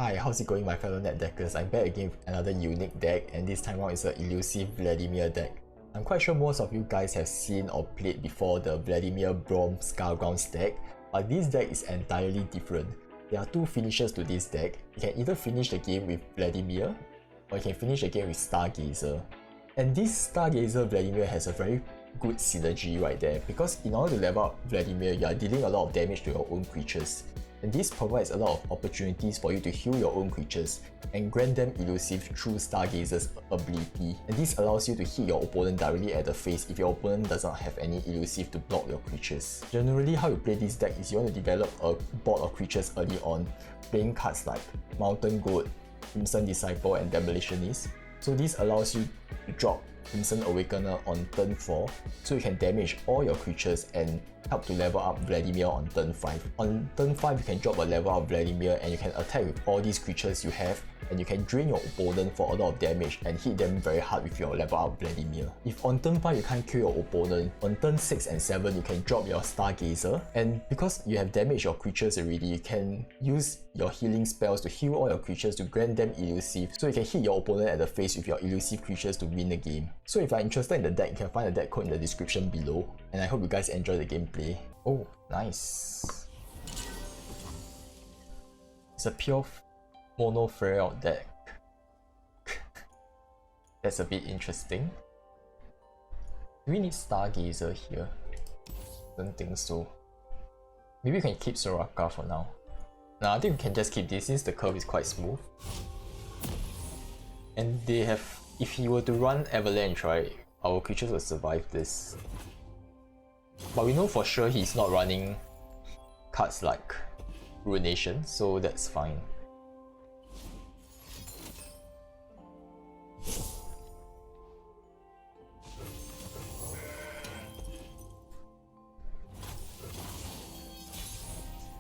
Hi, how's it going my fellow net deckers? I'm back again with another unique deck, and this time around it's a Elusive Vladimir deck. I'm quite sure most of you guys have seen or played before the Vladimir Brom Scargrounds deck, but this deck is entirely different. There are two finishes to this deck. You can either finish the game with Vladimir, or you can finish the game with Stargazer. And this Stargazer Vladimir has a very good synergy right there, because in order to level up Vladimir, you are dealing a lot of damage to your own creatures. And this provides a lot of opportunities for you to heal your own creatures and grant them elusive through Stargazer's ability. And this allows you to hit your opponent directly at the face if your opponent does not have any elusive to block your creatures. Generally, how you play this deck is you want to develop a board of creatures early on, playing cards like Mountain Goat, Crimson Disciple and Demolitionist. So this allows you to drop Crimson Awakener on turn 4, so you can damage all your creatures and help to level up Vladimir on turn 5. On turn 5, you can drop a level up Vladimir and you can attack with all these creatures you have, and you can drain your opponent for a lot of damage and hit them very hard with your level up Vladimir. If on turn 5 you can't kill your opponent, on turn 6 and 7 you can drop your Stargazer, and because you have damaged your creatures already, you can use your healing spells to heal all your creatures to grant them elusive, so you can hit your opponent at the face with your elusive creatures to win the game. So if you're interested in the deck, you can find the deck code in the description below, and I hope you guys enjoy the gameplay. Oh, nice. It's a pure mono flare out deck. That's a bit interesting. Do we need Stargazer here? Don't think so. Maybe we can keep Soraka for now. Nah, I think we can just keep this since the curve is quite smooth. And they have, if he were to run Avalanche, right, our creatures will survive this. But we know for sure he's not running cards like Ruination, so that's fine.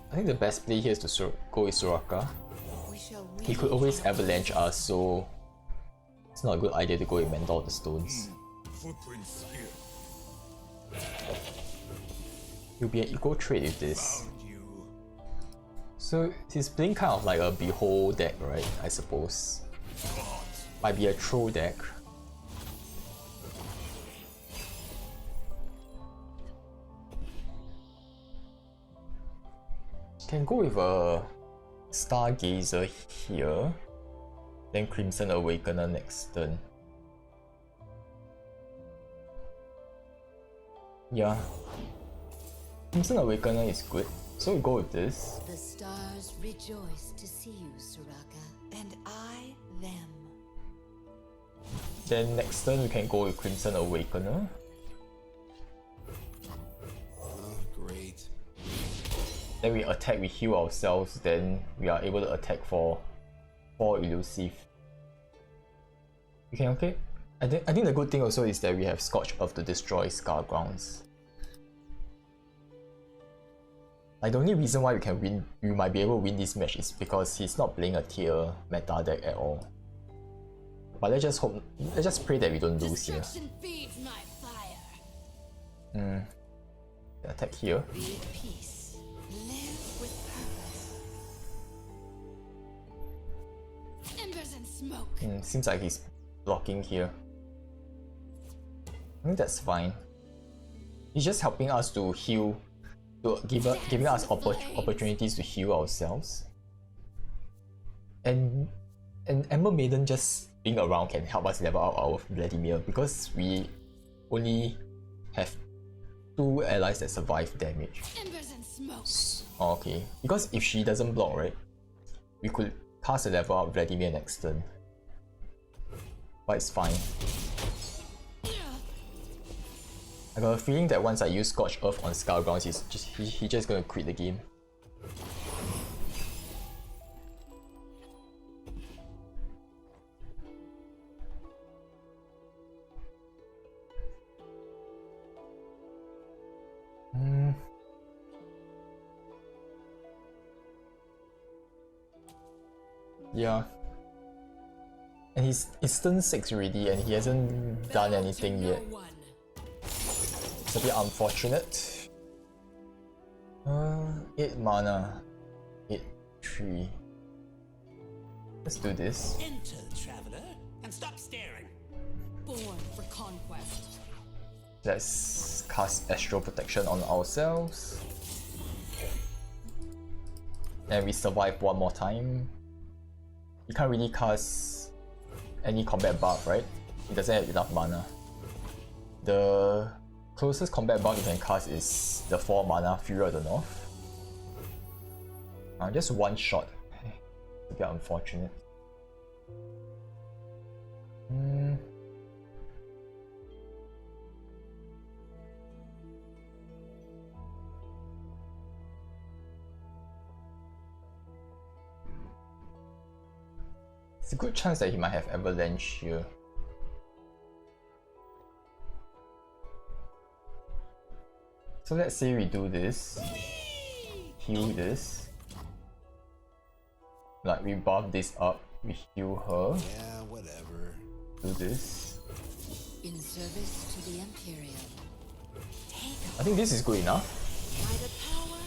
I think the best play here is to go with Soraka. He could always Avalanche us, so it's not a good idea to go with Mentor the Stones. He'll be an eco trade with this. So he's playing kind of like a Behold deck, right? I suppose. Might be a Troll deck. Can go with a Stargazer here, then Crimson Awakener next turn. Yeah, Crimson Awakener is good, so we go with this. The stars rejoice to see you, Soraka, and I them. Then next turn we can go with Crimson Awakener. Then we attack, we heal ourselves, then we are able to attack for 4 elusive. Okay, okay. I think the good thing also is that we have Scorched Earth to destroy Scargrounds. Like the only reason why we might be able to win this match is because he's not playing a tier meta deck at all. But let's just pray that we don't lose here. Attack here. Seems like he's blocking here. I think that's fine. He's just helping us to heal, giving us opportunities to heal ourselves. And Ember Maiden just being around can help us level out our Vladimir, because we only have 2 allies that survive damage. Oh, okay, because if she doesn't block, right, we could cast a level out Vladimir next turn. But it's fine. I got a feeling that once I use Scorched Earth on Scargrounds, he's just gonna quit the game. Yeah. And he's turn 6 already and he hasn't done anything yet. It's a bit unfortunate. 8 mana. 8, 3. Let's do this. Enter, traveler, and stop staring. Born for conquest. Let's cast Astral Protection on ourselves. And we survive one more time. You can't really cast any combat buff, right? It doesn't have enough mana. The closest combat buff you can cast is the 4 mana Fury of the North. Just one shot. It's a bit unfortunate. It's a good chance that he might have Avalanche here. So let's say we do this, heal this, like we buff this up, we heal her, Yeah, whatever. do this. In service to the Imperium. Take I think this is good enough. by the power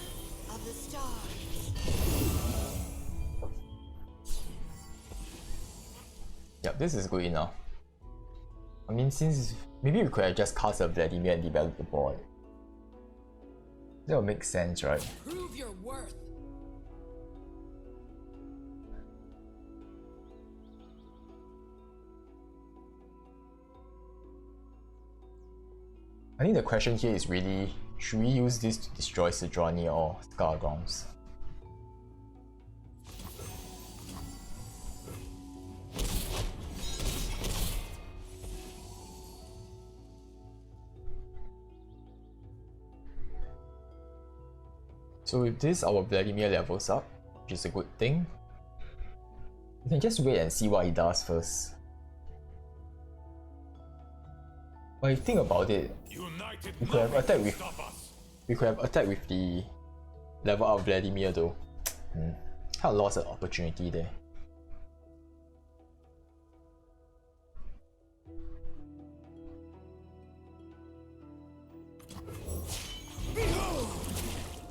of the stars. Yep, this is good enough. I mean, since maybe we could have just cast a Vladimir and developed the board. That would make sense, right? Prove your worth. I think the question here is really, should we use this to destroy Sejuani or Scargrounds? So with this, our Vladimir levels up, which is a good thing. We can just wait and see what he does first. But if you think about it, we could have attacked with the level up Vladimir though. Kind of lost an opportunity there.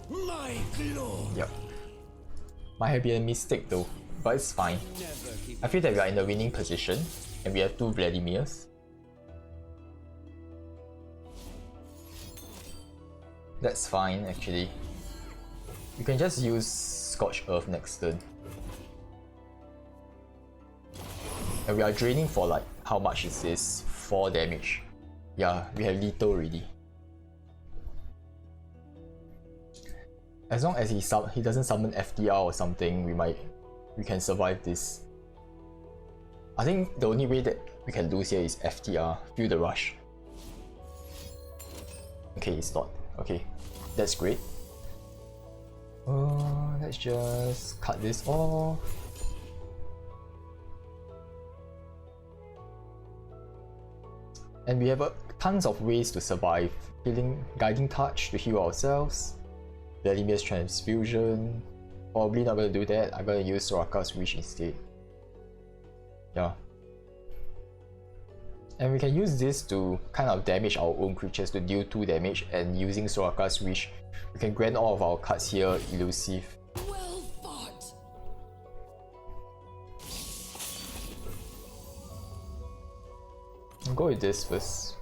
My lord. Yep. Might have been a mistake though, but it's fine. I feel that we are in a winning position and we have 2 Vladimirs. That's fine actually. You can just use Scorched Earth next turn. And we are draining for like, how much is this? 4 damage. Yeah, we have lethal already. As long as he doesn't summon FTR or something, we can survive this. I think the only way that we can lose here is FTR, feel the rush. Okay, it's not. Okay, that's great. Let's just cut this off. And we have tons of ways to survive. Healing, Guiding Touch to heal ourselves. Vladimir's Transfusion. Probably not gonna do that. I'm gonna use Soraka's Wish instead. Yeah. And we can use this to kind of damage our own creatures to deal 2 damage, and using Soraka's Wish, we can grant all of our cards here Elusive. Well fought. I'll go with this first.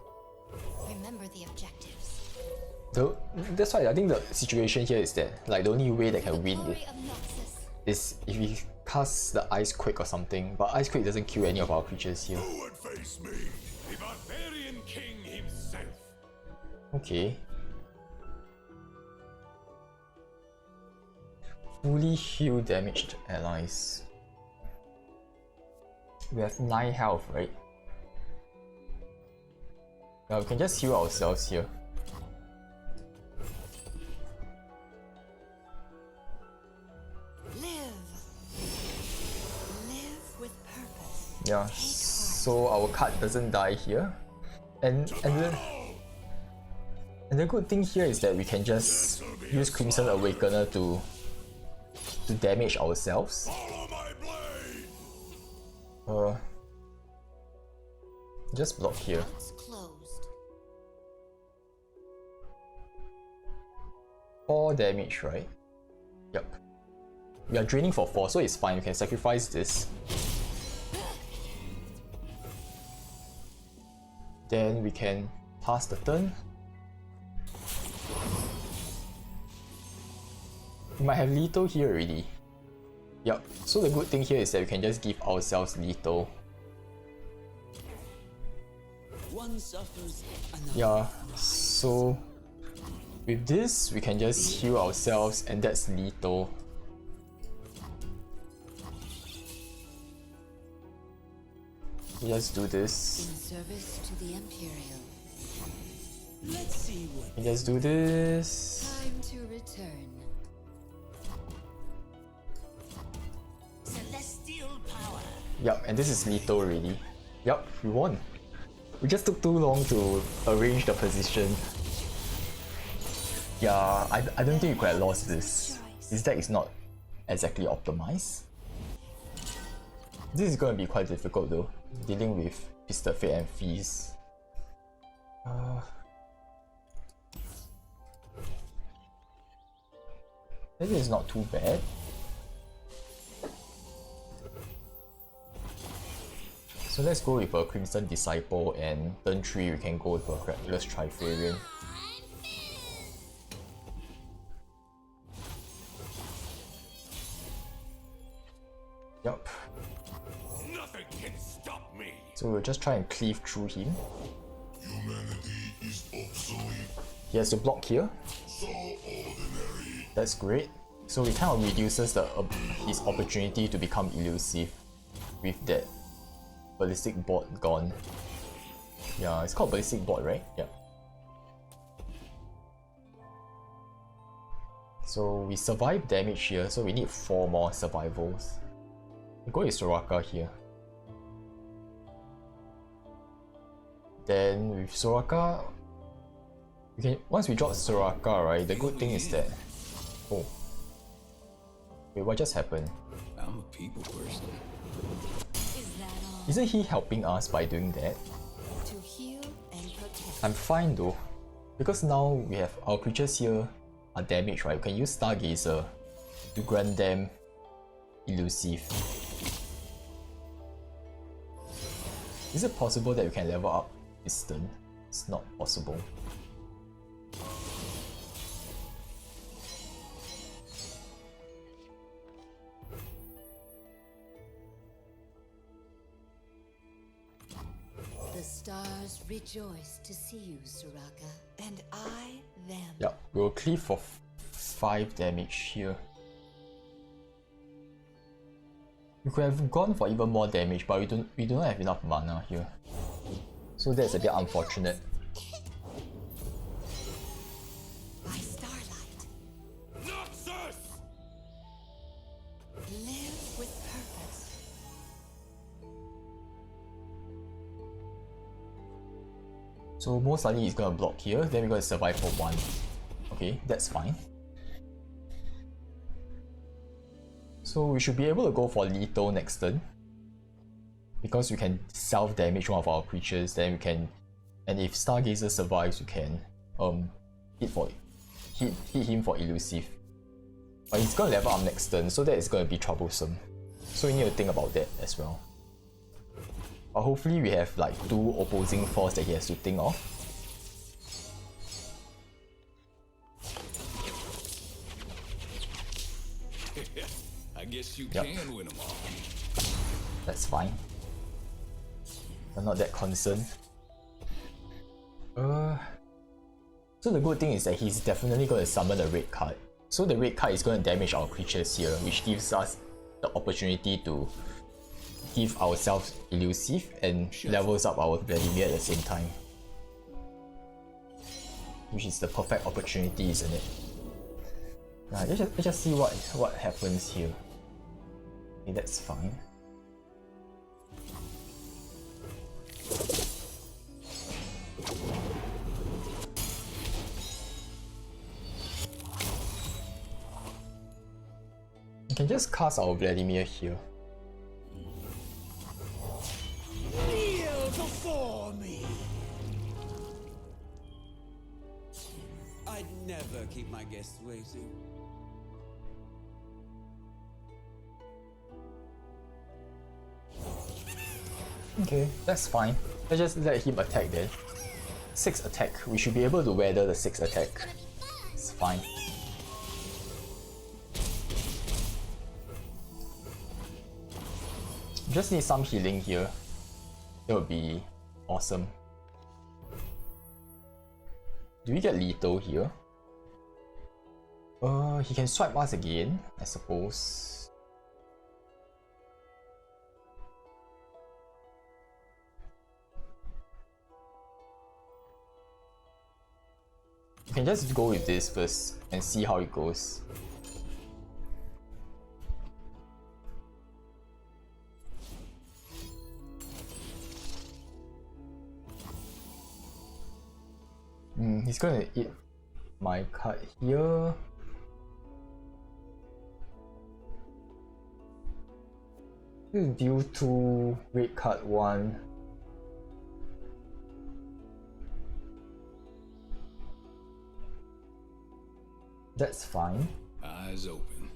Remember the objectives. That's why I think the situation here is that like the only way that can win Glory of Noxus. is if we cast the Ice Quake or something, but Ice Quake doesn't kill any of our creatures here. Who would face me? The barbarian king himself. Okay. Fully heal damaged allies. We have 9 health, right? Yeah, we can just heal ourselves here. Live with purpose. Yeah, so our card doesn't die here. And the good thing here is that we can just use Crimson Awakener to damage ourselves. Follow my blade. Just block here. It's closed. 4 damage, right? Yep. we are draining for 4, so it's fine, we can sacrifice this. Then we can pass the turn. We might have lethal here already. Yup, so the good thing here is that we can just give ourselves lethal. One suffers, another. Yeah, so with this we can just heal ourselves and that's lethal. We just do this. In service to the Imperial. Let's see what. We just do this. Time to return. Celestial power. Yup, and this is lethal already. Yup, we won. We just took too long to arrange the position. Yeah, I don't think we could have lost this. This deck is not exactly optimized. This is going to be quite difficult though, dealing with Twisted Fate and Feast. This is not too bad. So let's go with a Crimson Disciple, and turn 3 we can go with a Reckless Trifarian. Yup. Nothing can stop me. So we'll just try and cleave through him. Humanity is obsolete, He has to block here. so ordinary. That's great. So it kind of reduces his opportunity to become elusive with that ballistic board gone. Yeah, it's called ballistic board, right? Yeah. So we survive damage here, so we need 4 more survivals. We go with Soraka here. Then with Soraka, we can, once we drop Soraka, right, the good thing is that... Oh. Wait, what just happened? I'm a people person. Is that all? Isn't he helping us by doing that? To heal and protect. I'm fine though. Because now we have our creatures here are damaged, right? We can use Stargazer to grant them elusive. Is it possible that we can level up his turn? It's not possible. The stars rejoice to see you, Soraka, and I them. Yep, we'll cleave for 5 damage here. We could have gone for even more damage, but we do not have enough mana here. So that's a bit unfortunate. By starlight, Noxus! live with purpose. So most likely he's gonna block here, then we're gonna survive for 1. Okay, that's fine. So we should be able to go for lethal next turn. Because we can self-damage one of our creatures, then we can... And if Stargazer survives, we can hit him for elusive. But he's gonna level up next turn, so that is gonna be troublesome. So we need to think about that as well. But hopefully we have like 2 opposing force that he has to think of. I guess you Yep. can win them all. That's fine. I'm not that concerned. So the good thing is that he's definitely going to summon a red card. So the red card is going to damage our creatures here, which gives us the opportunity to give ourselves elusive and levels up our Vladimir at the same time. Which is the perfect opportunity, isn't it? Let's just see what happens here. Okay, that's fine. We can just cast our Vladimir here. Kneel before me. I'd never keep my guests waiting. Okay, that's fine. Let's just let him attack then. 6 attack. We should be able to weather the 6 attack. It's fine. Just need some healing here. That would be awesome. Do we get lethal here? He can swipe us again, I suppose. You can just go with this first and see how it goes. He's gonna eat my card here. Deal 2, red card 1. That's fine. Eyes open.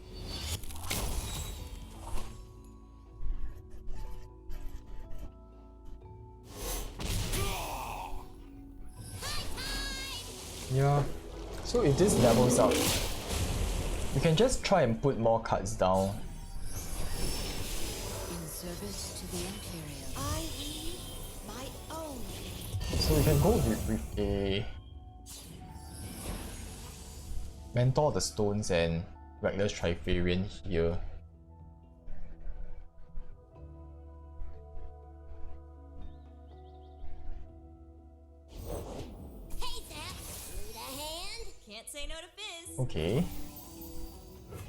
Yeah. So if this levels up, we can just try and put more cards down. In service to the Imperial, I lead my own. So we can go with a Mentor the Stones and Reckless Trifarian here. Can't say no to Fizz. Okay.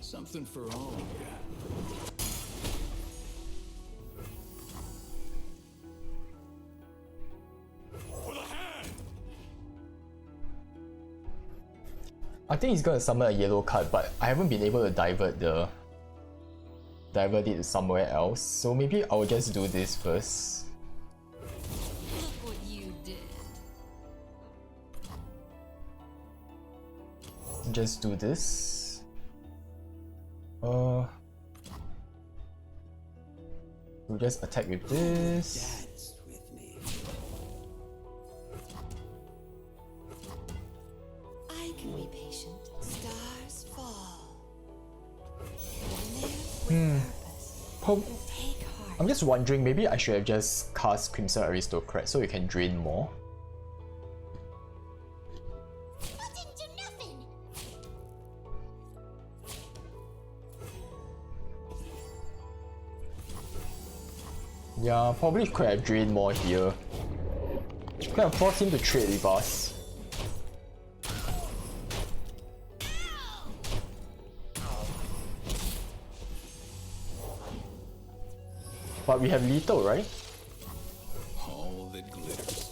Something for all. For the hand! I think he's gonna summon a yellow card, but I haven't been able to divert it somewhere else. So maybe I'll just do this first. Look what you did. Just do this. We'll just attack with this. Dance with me. I can be patient. Stars fall. Live with purpose. Take heart. I'm just wondering, maybe I should have just cast Crimson Aristocrat so you can drain more. I didn't do nothing. Yeah, probably could have drained more here. Could have forced him to trade with us. But we have lethal, right? All that glitters.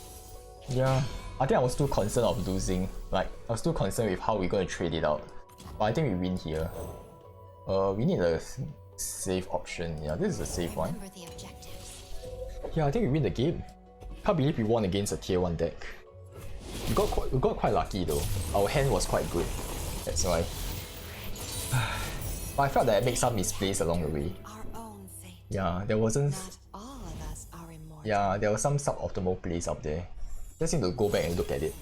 Yeah. I think I was too concerned of losing. Like, I was too concerned with how we're gonna trade it out. But I think we win here. We need a safe option. Yeah, this is a safe one. Remember the objectives. Yeah, I think we win the game. Can't believe we won against a tier 1 deck. We got quite lucky though. Our hand was quite good. That's why. But I felt that I made some misplays along the way. Our own fate. Yeah, there wasn't. Not all of us are immortal. Yeah, there were some suboptimal plays up there. Just need to go back and look at it.